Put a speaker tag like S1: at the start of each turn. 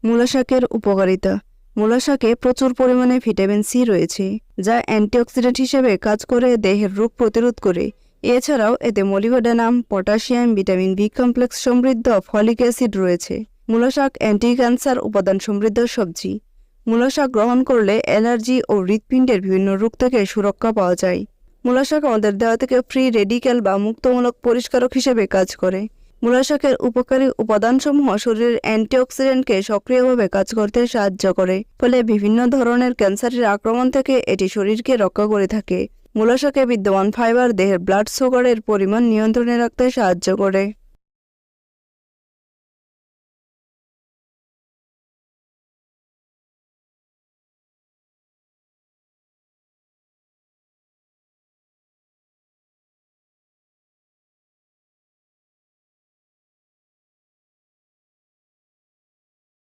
S1: মূলা শাকের উপকারিতা। মূলা শাকে প্রচুর পরিমাণে ভিটামিন সি রয়েছে, যা অ্যান্টিঅক্সিডেন্ট হিসেবে কাজ করে দেহের রোগ প্রতিরোধ করে। এছাড়াও এতে molybdenum, potassium, vitamin B complex সমৃদ্ধ ফলিক অ্যাসিড রয়েছে। মূলা শাক অ্যান্টি ক্যান্সার উপাদান সমৃদ্ধ সবজি। মূলা শাক গ্রহণ করলে অ্যালার্জি ও হৃৎপিণ্ডের বিভিন্ন রোগ থেকে সুরক্ষা পাওয়া যায়। মূলা শাক আমাদের দেহ থেকে ফ্রি রেডিক্যাল বা মুক্তমূলক পরিষ্কারক হিসেবে কাজ করে। মূলা শাকের উপকারী উপাদানসমূহ শরীরের অ্যান্টিঅক্সিডেন্টকে সক্রিয়ভাবে কাজ করতে সাহায্য করে, ফলে বিভিন্ন ধরনের ক্যান্সারের আক্রমণ থেকে এটি শরীরকে রক্ষা করে থাকে। মূলা শাকে বিদ্যমান ফাইবার দেহের ব্লাড সুগারের পরিমাণ নিয়ন্ত্রণে রাখতে সাহায্য করে।